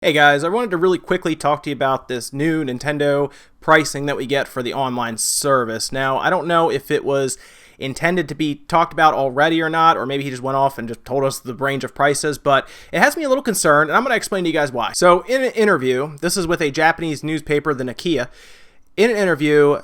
Hey guys, I wanted to really quickly talk to you about this new Nintendo pricing that we get for the online service. Now, I don't know if it was intended to be talked about already or not, or maybe he just went off and just told us the range of prices, but it has me a little concerned, and I'm going to explain to you guys why. So, in an interview, this is with a Japanese newspaper, the Nikkei. In an interview,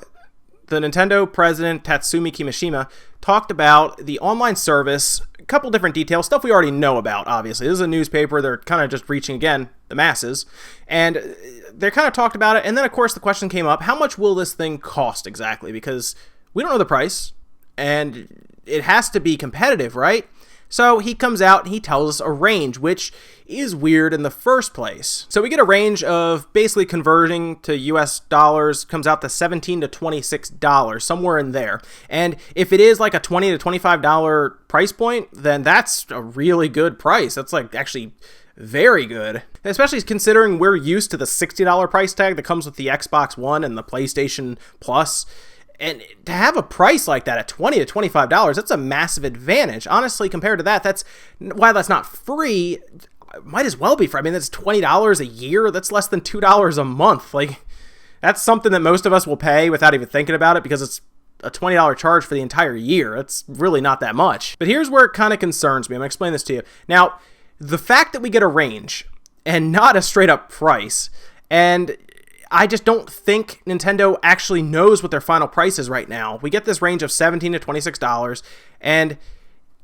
the Nintendo president, Tatsumi Kimishima, talked about the online service, a couple different details, stuff we already know about, obviously. This is a newspaper, they're kind of just reaching, again, the masses, and they kind of talked about it, and then, of course, the question came up, how much will this thing cost exactly? Because we don't know the price, and it has to be competitive, right? So he comes out and he tells us a range, which is weird in the first place. So we get a range of basically converting to US dollars, comes out to $17 to $26, somewhere in there. And if it is like a $20 to $25 price point, then that's a really good price. That's like actually very good, especially considering we're used to the $60 price tag that comes with the Xbox One and the PlayStation Plus. And to have a price like that at $20 to $25, that's a massive advantage. Honestly, compared to that, that's while that's not free, might as well be free. I mean, that's $20 a year. That's less than $2 a month. Like, that's something that most of us will pay without even thinking about it because it's a $20 charge for the entire year. It's really not that much. But here's where it kind of concerns me. I'm going to explain this to you. Now, the fact that we get a range and not a straight up price, and I just don't think Nintendo actually knows what their final price is right now. We get this range of $17 to $26, and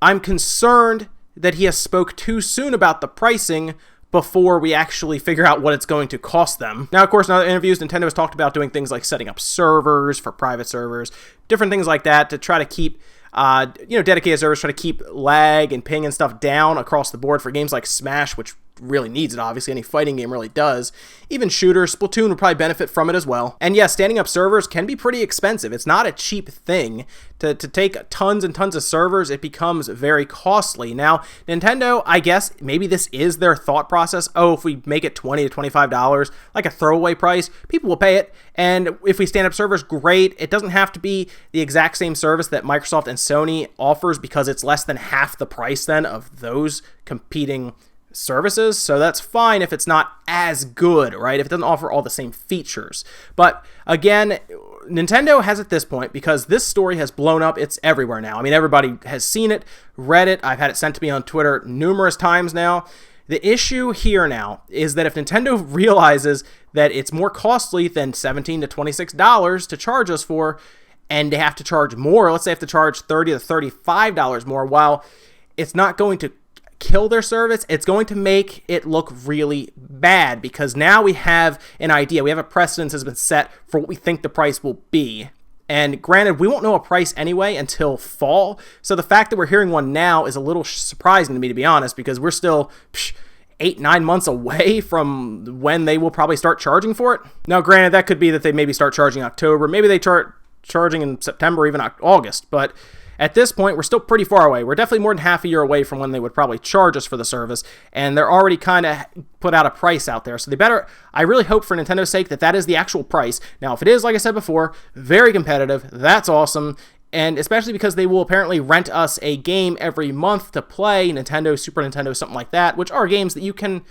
I'm concerned that he has spoke too soon about the pricing before we actually figure out what it's going to cost them. Now, of course, in other interviews, Nintendo has talked about doing things like setting up servers for private servers, different things like that to try to keep dedicated servers, try to keep lag and ping and stuff down across the board for games like Smash, which really needs it, obviously. Any fighting game really does. Even shooters, Splatoon would probably benefit from it as well. And yes, standing up servers can be pretty expensive. It's not a cheap thing. To take tons and tons of servers, it becomes very costly. Now, Nintendo, I guess, maybe this is their thought process. Oh, if we make it $20 to $25, like a throwaway price, people will pay it. And if we stand up servers, great. It doesn't have to be the exact same service that Microsoft and Sony offers because it's less than half the price then of those competing services, so that's fine if it's not as good, right? If it doesn't offer all the same features. But again, Nintendo has at this point, because this story has blown up, it's everywhere now. I mean, everybody has seen it, read it. I've had it sent to me on Twitter numerous times now. The issue here now is that if Nintendo realizes that it's more costly than $17 to $26 to charge us for, and they have to charge more, let's say they have to charge $30 to $35 more, while it's not going to kill their service, it's going to make it look really bad because now we have an idea. We have a precedence has been set for what we think the price will be. And granted, we won't know a price anyway until fall. So the fact that we're hearing one now is a little surprising to me, to be honest, because we're still 8-9 months away from when they will probably start charging for it. Now, granted, that could be that they maybe start charging in October. Maybe they start charging in September, even August. But at this point, we're still pretty far away. We're definitely more than half a year away from when they would probably charge us for the service, and they're already kind of put out a price out there. So they better, I really hope for Nintendo's sake that that is the actual price. Now, if it is, like I said before, very competitive, that's awesome, and especially because they will apparently rent us a game every month to play, Nintendo, Super Nintendo, something like that, which are games that you can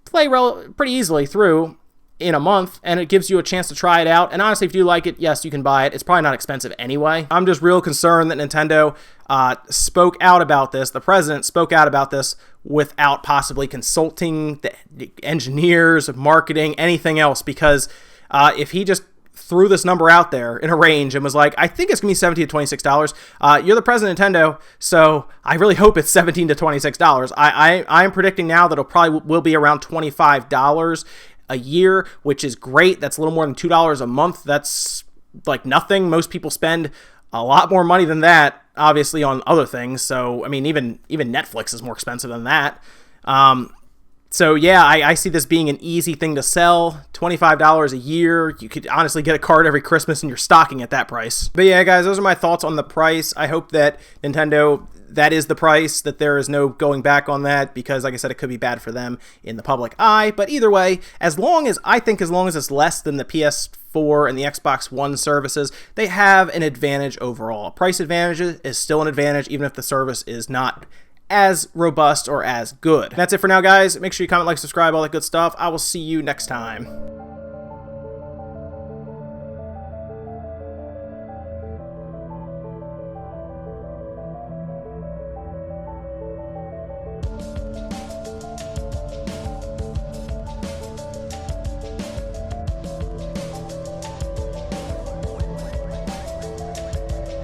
play pretty easily through in a month, and it gives you a chance to try it out. And honestly, if you like it, yes, you can buy it. It's probably not expensive anyway. I'm just real concerned that Nintendo spoke out about this. The president spoke out about this without possibly consulting the engineers, marketing, anything else, because if he just threw this number out there in a range and was like, I think it's going to be $17 to $26. You're the president of Nintendo, so I really hope it's $17 to $26. I'm predicting now that it'll probably will be around $25 a year, which is great. That's a little more than $2 a month. That's like nothing. Most people spend a lot more money than that, obviously, on other things. So, I mean, even Netflix is more expensive than that. So, yeah, I see this being an easy thing to sell. $25 a year. You could honestly get a card every Christmas in your stocking at that price. But yeah, guys, those are my thoughts on the price. I hope that Nintendo, that is the price, that there is no going back on that, because like I said, it could be bad for them in the public eye. But either way, as long as it's less than the PS4 and the Xbox One services, they have an advantage overall. Price advantage is still an advantage, even if the service is not as robust or as good. That's it for now, guys. Make sure you comment, like, subscribe, all that good stuff. I will see you next time.